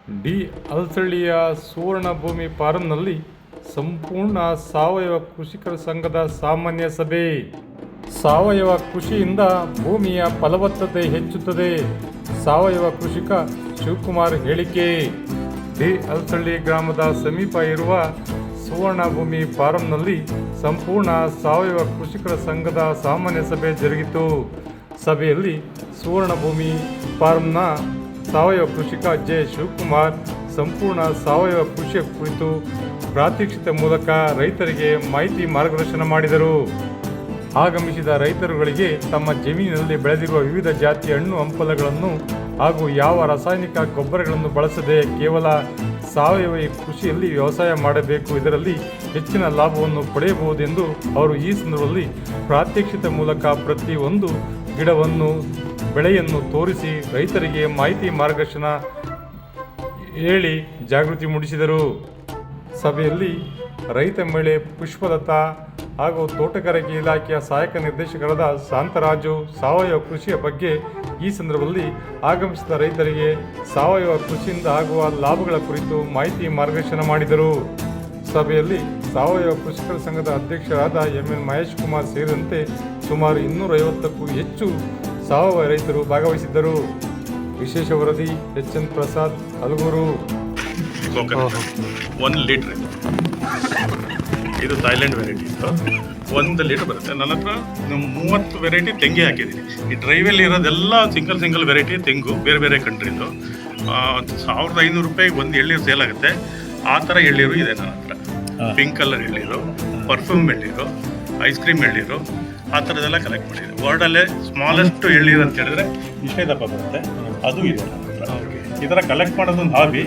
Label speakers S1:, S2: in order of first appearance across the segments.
S1: D ಅಲಸಳ್ಳಿಯ ಸುವರ್ಣ ಭೂಮಿ ಫಾರಂನಲ್ಲಿ ಸಂಪೂರ್ಣ ಸಾವಯವ ಕೃಷಿಕರ ಸಂಘದ ಸಾಮಾನ್ಯ ಸಭೆ. ಸಾವಯವ ಕೃಷಿಯಿಂದ ಭೂಮಿಯ ಫಲವತ್ತತೆ ಹೆಚ್ಚುತ್ತದೆ. ಸಾವಯವ ಕೃಷಿಕ ಶಿವಕುಮಾರ್ ಹೇಳಿಕೆ. ಡಿ ಅಲಸಳ್ಳಿ ಗ್ರಾಮದ ಸಮೀಪ ಇರುವ ಸುವರ್ಣ ಭೂಮಿ ಫಾರಂನಲ್ಲಿ ಸಂಪೂರ್ಣ ಸಾವಯವ ಕೃಷಿಕರ ಸಂಘದ ಸಾಮಾನ್ಯ ಸಭೆ ಜರುಗಿತು. ಸಭೆಯಲ್ಲಿ ಸುವರ್ಣ ಭೂಮಿ ಫಾರಂನ ಸಾವಯವ ಕೃಷಿಕ ಜೆ ಶಿವಕುಮಾರ್ ಸಂಪೂರ್ಣ ಸಾವಯವ ಕೃಷಿಯ ಕುರಿತು ಪ್ರಾತ್ಯಕ್ಷಿತೆ ಮೂಲಕ ರೈತರಿಗೆ ಮಾಹಿತಿ ಮಾರ್ಗದರ್ಶನ ಮಾಡಿದರು. ಆಗಮಿಸಿದ ರೈತರುಗಳಿಗೆ ತಮ್ಮ ಜಮೀನಿನಲ್ಲಿ ಬೆಳೆದಿರುವ ವಿವಿಧ ಜಾತಿಯ ಹಣ್ಣು ಹಂಪಲುಗಳನ್ನು ಹಾಗೂ ಯಾವ ರಾಸಾಯನಿಕ ಗೊಬ್ಬರಗಳನ್ನು ಬಳಸದೆ ಕೇವಲ ಸಾವಯವ ಕೃಷಿಯಲ್ಲಿ ವ್ಯವಸಾಯ ಮಾಡಬೇಕು, ಇದರಲ್ಲಿ ಹೆಚ್ಚಿನ ಲಾಭವನ್ನು ಪಡೆಯಬಹುದೆಂದು ಅವರು ಈ ಸಂದರ್ಭದಲ್ಲಿ ಪ್ರಾತ್ಯಕ್ಷಿತೆ ಮೂಲಕ ಪ್ರತಿಯೊಂದು ಗಿಡವನ್ನು ಬೆಳೆಯನ್ನು ತೋರಿಸಿ ರೈತರಿಗೆ ಮಾಹಿತಿ ಮಾರ್ಗದರ್ಶನ ಹೇಳಿ ಜಾಗೃತಿ ಮೂಡಿಸಿದರು. ಸಭೆಯಲ್ಲಿ ರೈತ ಮಹಿಳೆ ಪುಷ್ಪಲತಾ ಹಾಗೂ ತೋಟಗಾರಿಕೆ ಇಲಾಖೆಯ ಸಹಾಯಕ ನಿರ್ದೇಶಕರಾದ ಶಾಂತರಾಜು ಸಾವಯವ ಕೃಷಿಯ ಬಗ್ಗೆ ಈ ಸಂದರ್ಭದಲ್ಲಿ ಆಗಮಿಸಿದ ರೈತರಿಗೆ ಸಾವಯವ ಕೃಷಿಯಿಂದ ಆಗುವ ಲಾಭಗಳ ಕುರಿತು ಮಾಹಿತಿ ಮಾರ್ಗದರ್ಶನ ಮಾಡಿದರು. ಸಭೆಯಲ್ಲಿ ಸಾವಯವ ಕೃಷಿಕರ ಸಂಘದ ಅಧ್ಯಕ್ಷರಾದ MN ಮಹೇಶ್ ಕುಮಾರ್ ಸೇರಿದಂತೆ ಸುಮಾರು 250ಕ್ಕೂ ಹೆಚ್ಚು ಸಾವಯವ ರೈತರು ಭಾಗವಹಿಸಿದ್ದರು. ವಿಶೇಷ ವರದಿ HN ಪ್ರಸಾದ್, ಹಲಗೂರು.
S2: 1 ಲೀಟ್ರ್ ಇದು ಥೈಲ್ಯಾಂಡ್ ವೆರೈಟಿ. 1 ಲೀಟ್ರ್ ಬರುತ್ತೆ. ನನ್ನ ಹತ್ರ 30 ವೆರೈಟಿ ತೆಂಗಿ ಹಾಕಿದ್ದೀನಿ. ಈ ಡ್ರೈವಲ್ಲಿ ಇರೋದೆಲ್ಲ ಸಿಂಗಲ್ ವೆರೈಟಿ ತೆಂಗು, ಬೇರೆ ಬೇರೆ ಕಂಟ್ರಿದು. 1500 ರೂಪಾಯಿಗೆ ಒಂದು ಎಳ್ನೀರು ಸೇಲ್ ಆಗುತ್ತೆ. ಆ ಥರ ಎಳ್ನೀರು ಇದೆ ನನ್ನ ಹತ್ರ. ಪಿಂಕ್ ಕಲರ್ ಎಳ್ನೀರು, ಪರ್ಫ್ಯೂಮ್ ಎಳ್ನೀರು, ಐಸ್ ಕ್ರೀಮ್ ಎಳ್ನೀರು, ಆ ಥರದ್ದೆಲ್ಲ ಕಲೆಕ್ಟ್ ಮಾಡಿದೆ. ವರ್ಲ್ಡಲ್ಲೇ ಸ್ಮಾಲೆಸ್ಟ್ ಎಳ್ನೀರು ಅಂತ ಹೇಳಿದ್ರೆ ಇಷ್ಟೇ ದಪ್ಪ ಬರುತ್ತೆ, ಅದು ಇದೆ ನನ್ನ ಹತ್ರ. ಈ ಥರ ಕಲೆಕ್ಟ್ ಮಾಡೋದೊಂದು ಹಾಬಿ.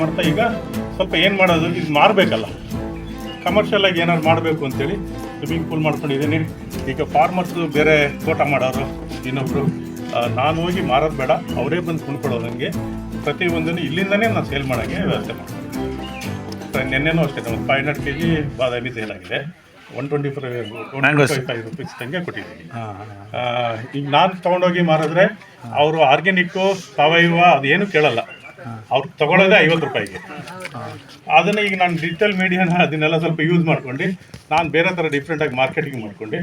S2: ಮಾಡ್ತಾ ಈಗ ಸ್ವಲ್ಪ ಏನು ಮಾಡೋದು, ಇದು ಮಾರಬೇಕಲ್ಲ, ಕಮರ್ಷಿಯಲ್ ಆಗಿ ಏನಾದ್ರು ಮಾಡಬೇಕು ಅಂತೇಳಿ ಸ್ವಿಮ್ಮಿಂಗ್ ಪೂಲ್ ಮಾಡ್ಕೊಂಡಿದ್ದೀನಿ. ಈಗ ಫಾರ್ಮರ್ಸು ಬೇರೆ ತೋಟ ಮಾಡೋರು ಇನ್ನೊಬ್ಬರು, ನಾನು ಹೋಗಿ ಮಾರೋದು ಬೇಡ, ಅವರೇ ಬಂದು ಕೊಂಡ್ಕೊಡೋದು. ನನಗೆ ಪ್ರತಿಯೊಂದನ್ನು ಇಲ್ಲಿಂದನೇ ನಾನು ಸೇಲ್ ಮಾಡೋಕ್ಕೆ ವ್ಯವಸ್ಥೆ ಮಾಡ್ತೀನಿ. ನಿನ್ನೆನೂ ಅಷ್ಟೇ ಒಂದು 500 kg ಬಾದಾಮಿ ಸೇಲ್ ಆಗಿದೆ. 125 ರುಪೀಸ್ ತಂಗೆ ಕೊಟ್ಟಿದ್ದೀನಿ. ಈಗ ನಾನು ತೊಗೊಂಡೋಗಿ ಮಾರಿದ್ರೆ ಅವರು ಆರ್ಗ್ಯಾನಿಕ್ಕು ಸಾವಯವ ಅದೇನು ಕೇಳಲ್ಲ, ಅವ್ರು ತೊಗೊಳೋದೇ 50 ರೂಪಾಯಿಗೆ. ಅದನ್ನು ಈಗ ನಾನು ಡಿಜಿಟಲ್ ಮೀಡಿಯಾನ ಅದನ್ನೆಲ್ಲ ಸ್ವಲ್ಪ ಯೂಸ್ ಮಾಡ್ಕೊಂಡು ನಾನು ಬೇರೆ ಥರ ಡಿಫ್ರೆಂಟಾಗಿ ಮಾರ್ಕೆಟಿಂಗ್ ಮಾಡ್ಕೊಂಡು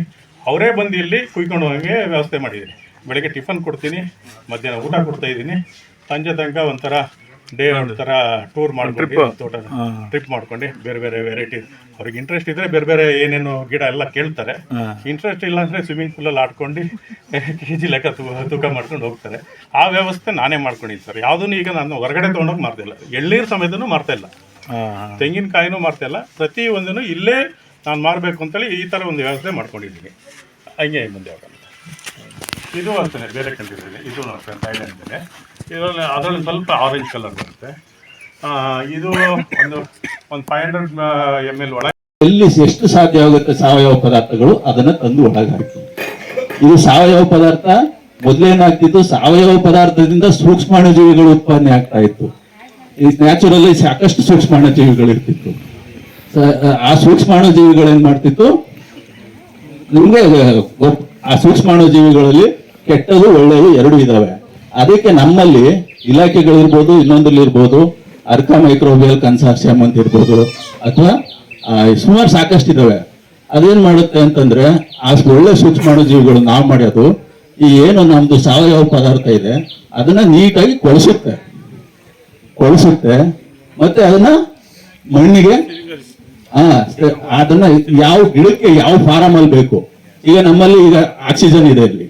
S2: ಅವರೇ ಬಂದು ಇಲ್ಲಿ ಕುಯ್ಕೊಂಡು ಹೋಗಂಗೆ ವ್ಯವಸ್ಥೆ ಮಾಡಿದ್ದೀನಿ. ಬೆಳಗ್ಗೆ ಟಿಫನ್ ಕೊಡ್ತೀನಿ, ಮಧ್ಯಾಹ್ನ ಊಟ ಕೊಡ್ತಾಯಿದ್ದೀನಿ, ಸಂಜೆ ತನಕ ಒಂಥರ ಒಂಥರ ಟೂರ್ ಮಾಡ್ಕೊಂಡು ತೋಟ ಟ್ರಿಪ್ ಮಾಡ್ಕೊಂಡು ಬೇರೆ ಬೇರೆ ವೆರೈಟಿ, ಅವ್ರಿಗೆ ಇಂಟ್ರೆಸ್ಟ್ ಇದ್ದರೆ ಬೇರೆ ಬೇರೆ ಏನೇನು ಗಿಡ ಎಲ್ಲ ಕೇಳ್ತಾರೆ. ಇಂಟ್ರೆಸ್ಟ್ ಇಲ್ಲ ಅಂದರೆ ಸ್ವಿಮ್ಮಿಂಗ್ ಪೂಲಲ್ಲಿ ಆಡ್ಕೊಂಡು KG ಲೆಕ್ಕ ತೂಕ ಮಾಡ್ಕೊಂಡು ಹೋಗ್ತಾರೆ. ಆ ವ್ಯವಸ್ಥೆ ನಾನೇ ಮಾಡ್ಕೊಂಡಿದ್ದೀನಿ ಸರ್. ಯಾವುದೂ ಈಗ ನಾನು ಹೊರಗಡೆ ತೊಗೊಂಡೋಗಿ ಮಾರ್ತಿಲ್ಲ, ಎಳ್ನೀರು ಸಮೇತನೂ ಮಾರ್ತಾಯಿಲ್ಲ, ತೆಂಗಿನಕಾಯಿನೂ ಮಾರ್ತಾಯಿಲ್ಲ. ಪ್ರತಿಯೊಂದೂ ಇಲ್ಲೇ ನಾನು ಮಾರಬೇಕು ಅಂತೇಳಿ ಈ ಥರ ಒಂದು ವ್ಯವಸ್ಥೆ ಮಾಡ್ಕೊಂಡಿದ್ದೀನಿ. ಹಂಗೆ ಮುಂದೆ ಹೋಗೋಣ. ಇದು ಅಷ್ಟೇ ಬೇರೆ ಕಂಟ್ರಿದೆ, ಇದು ಥೈಲ್ಯಾಂಡ್ದೆ. ಇದರಲ್ಲಿ ಅದರಲ್ಲಿ ಸ್ವಲ್ಪ ಆರೆಂಜ್ ಕಲರ್ ಬರುತ್ತೆ. ಇದು ಒಂದು 500 ml ಒಳಗೆ
S3: ಎಲ್ಲಿ ಎಷ್ಟು ಸಾಧ್ಯ ಆಗುತ್ತೆ ಸಾವಯವ ಪದಾರ್ಥಗಳು ಅದನ್ನ ತಂದು ಒಳಗೆ ಹಾಕಿ. ಇದು ಸಾವಯವ ಪದಾರ್ಥ. ಮೊದಲೇನಾಗ್ತಿತ್ತು, ಸಾವಯವ ಪದಾರ್ಥದಿಂದ ಸೂಕ್ಷ್ಮಾಣುಜೀವಿಗಳು ಉತ್ಪಾದನೆ ಆಗ್ತಾ ಇತ್ತು. ಈ ನ್ಯಾಚುರಲಿ ಸಾಕಷ್ಟು ಸೂಕ್ಷ್ಮಾಣುಜೀವಿಗಳು ಇರ್ತಿತ್ತು. ಆ ಸೂಕ್ಷ್ಮಾಣುಜೀವಿಗಳು ಏನ್ ಮಾಡ್ತಿತ್ತು, ನಿಮ್ಗೆ ಆ ಸೂಕ್ಷ್ಮಾಣುಜೀವಿಗಳಲ್ಲಿ ಕೆಟ್ಟದು ಒಳ್ಳೆಯದು ಎರಡು ಇದಾವೆ. ಅದಕ್ಕೆ ನಮ್ಮಲ್ಲಿ ಇಲಾಖೆಗಳಿರ್ಬೋದು, ಇನ್ನೊಂದಲ್ಲಿರ್ಬೋದು, ಅರ್ಕಾ ಮೈಕ್ರೋಬಿಯಲ್ ಕನ್ಸಾರ್ಷಿಯಂ ಅಂತ ಇರ್ಬೋದು, ಅಥವಾ ಸುಮಾರು ಸಾಕಷ್ಟು ಇದಾವೆ. ಅದೇನ್ ಮಾಡುತ್ತೆ ಅಂತಂದ್ರೆ ಆ ಒಳ್ಳೆ ಸೂಕ್ಷ್ಮಾಣುಜೀವಿಗಳು ನಾವು ಮಾಡೋದು ಈ ಏನು ನಮ್ದು ಸಾವಯವ ಪದಾರ್ಥ ಇದೆ ಅದನ್ನ ನೀಟಾಗಿ ಕೊಳಿಸುತ್ತೆ ಮತ್ತೆ ಅದನ್ನ ಮಣ್ಣಿಗೆ ಅದನ್ನ ಯಾವ ಗಿಡಕ್ಕೆ ಯಾವ ಫಾರಮ್ ಅಲ್ಲಿ ಬೇಕು. ಈಗ ನಮ್ಮಲ್ಲಿ ಈಗ ಆಕ್ಸಿಜನ್ ಇದೆ ಇಲ್ಲಿ,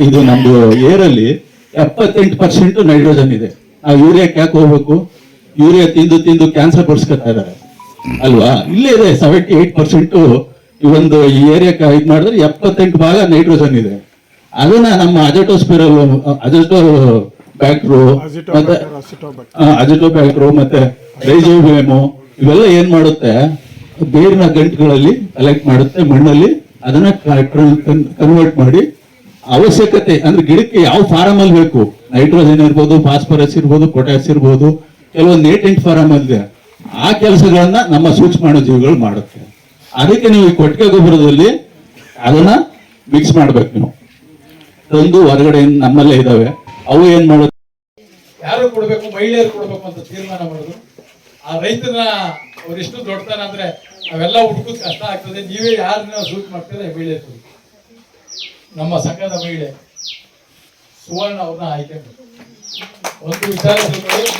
S3: ಇದು ನಮ್ದು ಏರಲ್ಲಿ 78% ನೈಟ್ರೋಜನ್ ಇದೆ. ನಾವು ಯೂರಿಯಾಕ್ಕೆ ಯಾಕೆ ಹೋಗ್ಬೇಕು? ಯೂರಿಯಾ ತಿಂದು ಕ್ಯಾನ್ಸರ್ ಬರ್ಸ್ಕೊತಾ ಇದಾರೆ ಅಲ್ವಾ? ಇಲ್ಲೇ ಇದೆ 78%. ಈ ಏರಿಯಾಕ್ಕೆ ಇದು ಮಾಡಿದ್ರೆ 78 ಭಾಗ ನೈಟ್ರೋಜನ್ ಇದೆ. ಅದನ್ನ ನಮ್ಮ ಅಜಿಟೋಬ್ಯಾಕ್ಟ್ರು ಮತ್ತೆ ರೈಜೋಬಿಯಮು ಇವೆಲ್ಲ ಏನ್ ಮಾಡುತ್ತೆ, ಬೇರಿನ ಗಂಟುಗಳಲ್ಲಿ ಕಲೆಕ್ಟ್ ಮಾಡುತ್ತೆ, ಮಣ್ಣಲ್ಲಿ ಅದನ್ನ ಕನ್ವರ್ಟ್ ಮಾಡಿ ಅವಶ್ಯಕತೆ ಅಂದ್ರೆ ಗಿಡಕ್ಕೆ ಯಾವ ಫಾರಮ್ ಅಲ್ಲಿ ಬೇಕು, ನೈಟ್ರೋಜನ್ ಇರ್ಬೋದು, ಫಾಸ್ಫರಸ್ ಇರ್ಬೋದು, ಪೊಟ್ಯಾಸ್ ಇರ್ಬೋದು, ಕೆಲವೊಂದು ನೇಟೆಂಟ್ ಫಾರಮ್ ಅಲ್ಲಿ ಆ ಕೆಲಸಗಳನ್ನ ನಮ್ಮ ಸೂಕ್ಷ್ಮಾಣುಜೀವಿಗಳು ಮಾಡುತ್ತೆ. ಅದಕ್ಕೆ ನೀವು ಈ ಕೊಟ್ಟಿಗೆ ಗೊಬ್ಬರದಲ್ಲಿ ಅದನ್ನ ಮಿಕ್ಸ್ ಮಾಡ್ಬೇಕು. ನೀವು ತಂದು ಹೊರಗಡೆ ನಮ್ಮಲ್ಲೇ ಇದಾವೆ, ಅವು ಏನ್ ಮಾಡುತ್ತೆ
S4: ಯಾರು ಕೊಡಬೇಕು, ಮಹಿಳೆಯರು ಕೊಡಬೇಕು ಅಂತ ತೀರ್ಮಾನ ಮಾಡಿದ್ರು. ಆ ರೈತನ ಅವರೆಷ್ಟು ದೊಡ್ಡತನ ಅಂದ್ರೆ ನಾವೆಲ್ಲ ಹುಡುಕೋದು ಕಷ್ಟ ಆಗ್ತದೆ, ನೀವೇ ಯಾರನ್ನ ಸೂಟ್ ಮಾಡ್ತೀರಾ ಮಹಿಳೆಯರು. ನಮ್ಮ ಸಂಘದ ಮಹಿಳೆ ಸುವರ್ಣ ಅವ್ರನ್ನ ಆಯ್ಕೆ ಮಾಡಿ ಒಂದು ವಿಚಾರ ತಿಳ್ಕೊಳ್ಳಿ.